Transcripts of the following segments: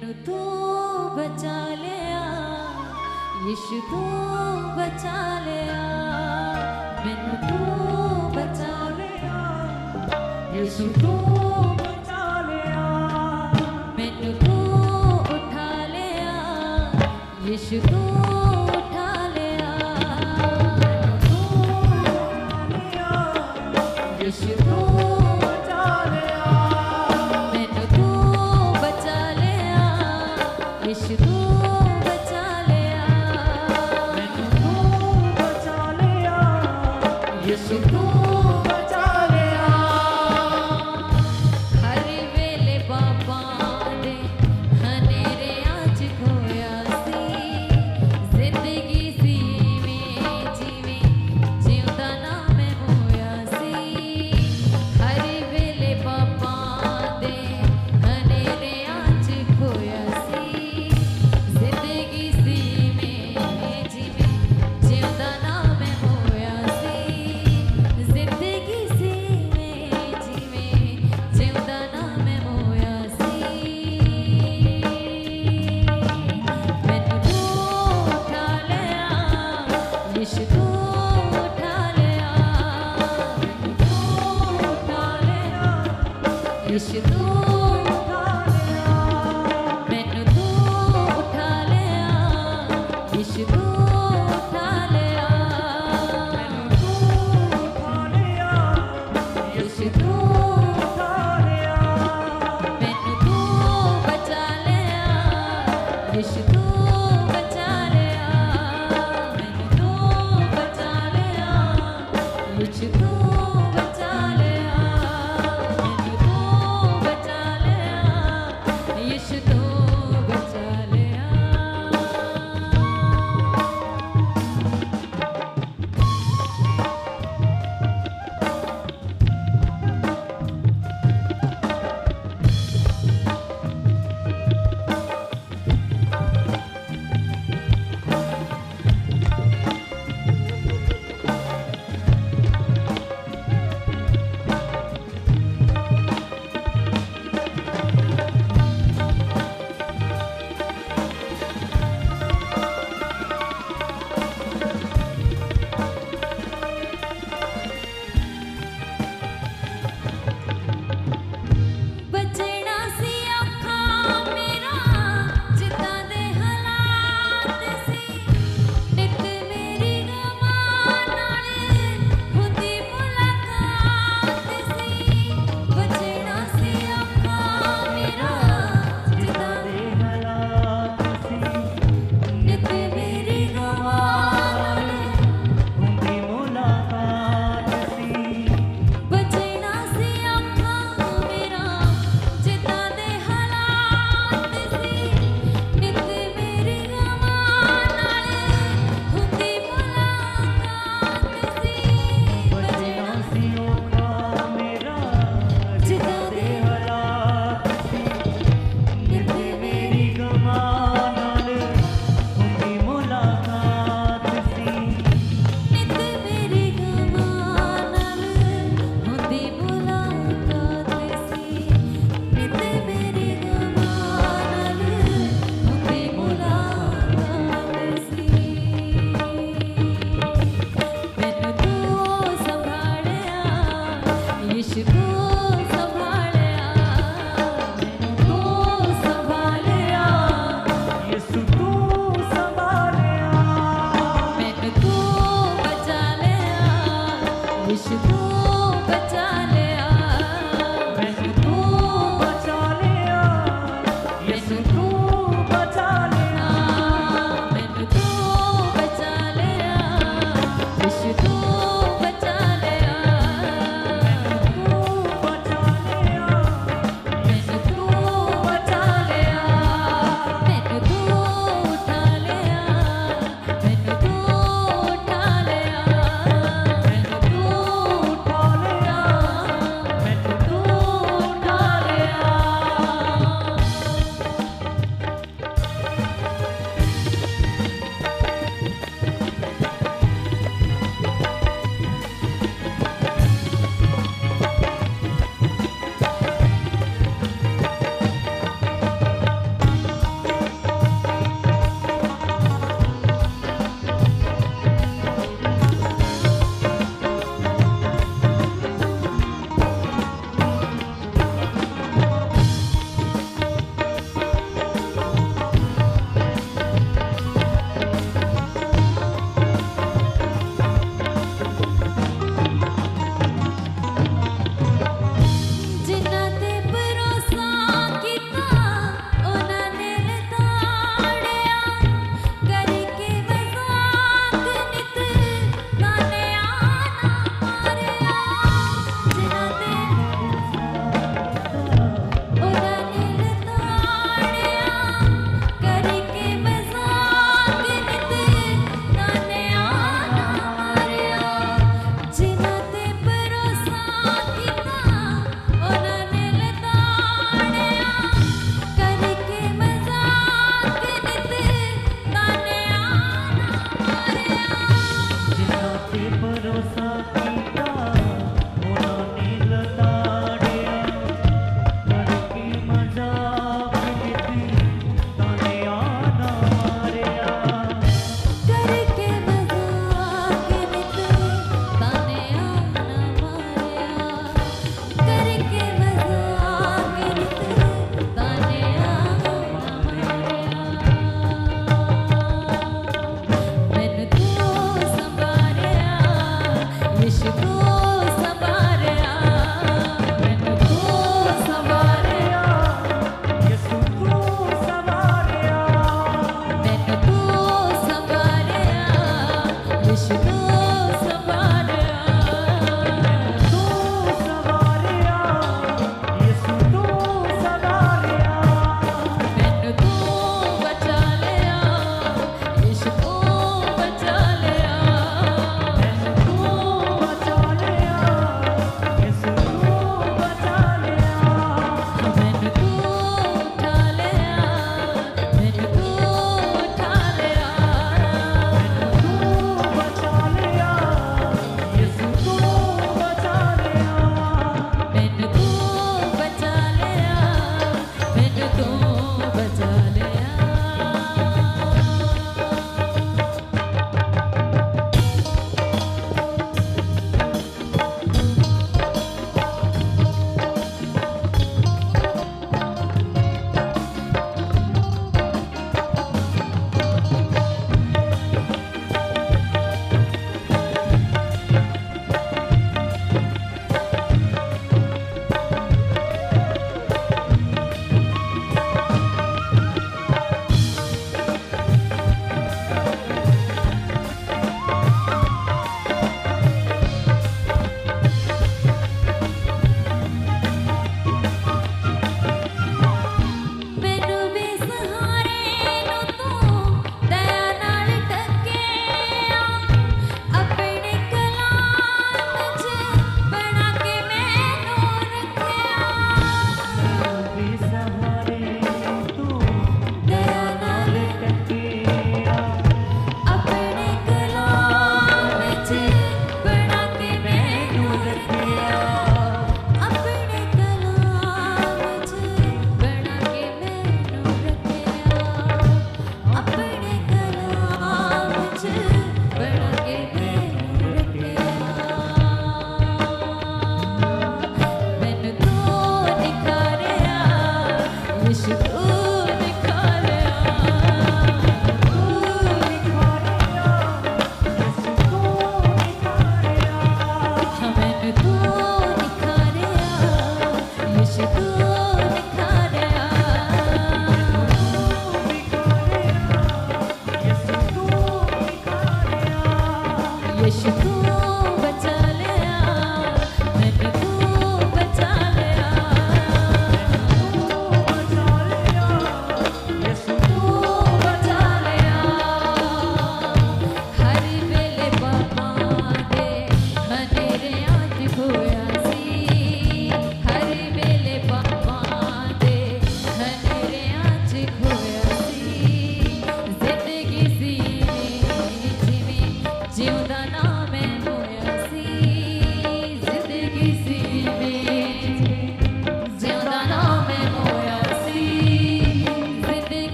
मैनू तू बचा लिया यीशु तू बचा लिया मैनू तू बचा लिया यीशु तू बचा लिया मैनू तू उठा लिया यीशु तू उठा लिया यीशु तू बचा लिया मैनू तू बचा लिया यीशु तू बचा लिया मैनू तू बचा लिया यीशु तू बचा लिया हर वेले बाबा दे हनेरे आज खोया सी जिंदगी सी में जीवे जिंदा ना मैं होया सी हर वेले बाबा दे हनेरे आज खोया सी जिंदगी सी में जीवे जिंदा ना मैं होया सी जिंदगी सी में जीवे जिंदा ना मैं होया सी मैनू तू उठा लिया यीशु तू उठा लिया मैनू तू उठा लिया यीशु तू उठा लिया मैनू तू उठा लिया यीशु तू उठा लिया मैनू तू उठा लिया यीशु तू उठा लिया मैनू तू बचा लिया यीशु तू बचा लिया मैनू तू बचा लिया यीशु तू बचा लिया मैनू तू बचा लिया यीशु तू बचा लिया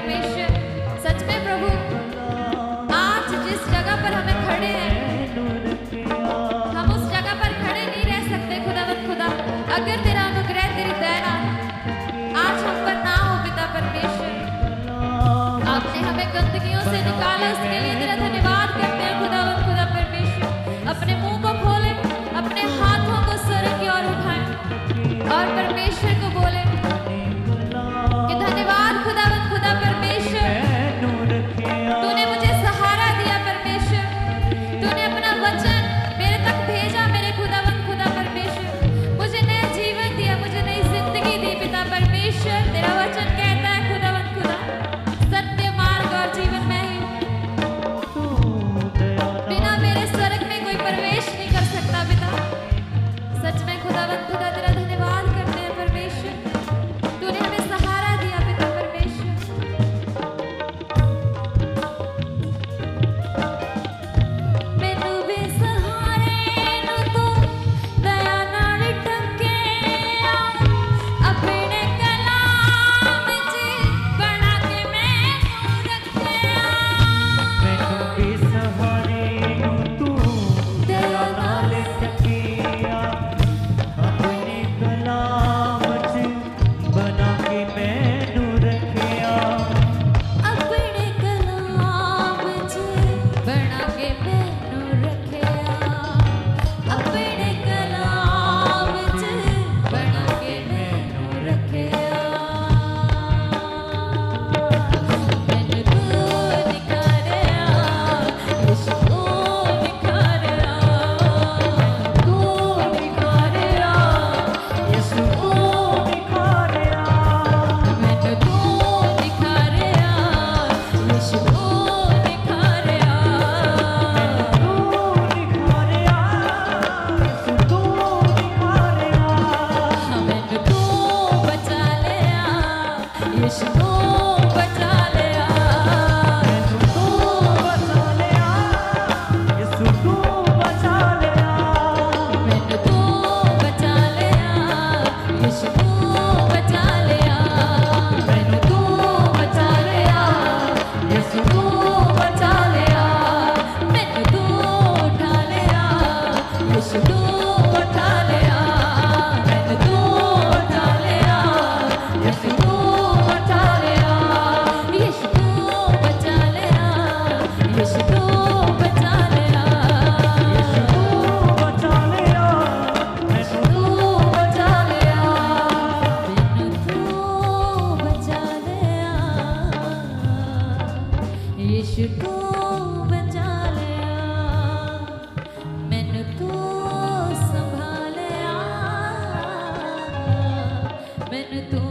परमेश्वर। सच में प्रभु, आज जिस जगह पर हमें खड़े हैं, हम उस जगह पर खड़े नहीं रह सकते खुदावंद खुदा, अगर तेरा अनुग्रह, तेरी दया आज हम पर ना हो पिता परमेश्वर। आपने हमें गंदगियों से निकाला, उसके लिए तेरा धन्यवाद करते हैं खुदावंद खुदा परमेश्वर। अपने मुंह को खोले, अपने हाथों को स्वर्ग की ओर उठाएं और परमेश्वर को बोले कि धन्यवाद खुदावंद खुदा परमेश्वर, तूने मुझे सहारा दिया परमेश्वर, तूने अपना वचन मेरे तक भेजा मेरे खुदावंद खुदा परमेश्वर, मुझे नया जीवन दिया, मुझे नई जिंदगी दी पिता परमेश्वर। तेरा वचन कहता है खुदावंद खुदा, सत्य मार्ग और जीवन में ही, बिना मेरे स्वर्ग में कोई प्रवेश नहीं कर सकता पिता। सच में खुदावंद खुदा तेरा धन्यवाद करते हैं परमेश्वर, तूने हमें सहारा दिया पिता परमेश्वर। मैनू भी सहारे नू तू दया नाल ढकेया, अपने कलाम च बना के मैनू रखिया। मैनू भी सहारे नू तू दया नाल ढकेया, अपने कलाम च बना के मैनू रखिया। अपने कलाम च बना के मैनू रखिया, अपने कलाम च बना के मैनू रखिया। मैनू तू निखारिया, यीशु तू निखारिया, तू निखारिया, यीशु तू निखारिया, मैनू तू निखारिया, यीशु तू निखारिया। तू निखारिया, मैनू तू बचा लिया, यीशु तू बचा लिया। मैनू तू बचा लिया, यीशु तू बचा लिया। मैनू तू बचा लिया, यीशु तू बचा लिया। मैनू तू बचा लिया, यीशु तू बचा लिया। मैनू तू उठा लिया, यीशु तू उठा लिया। मैनू तू उठा लिया, यीशु तू उठा लिया। यीशु तू बचा लिया, यीशु तू बचा लिया। यीशु तू बचा लिया, मैनू तू बचा लिया, मैनू तू बचा लिया। यीशु तू बचा लिया, मैनू तू संभालिया, मैनू तू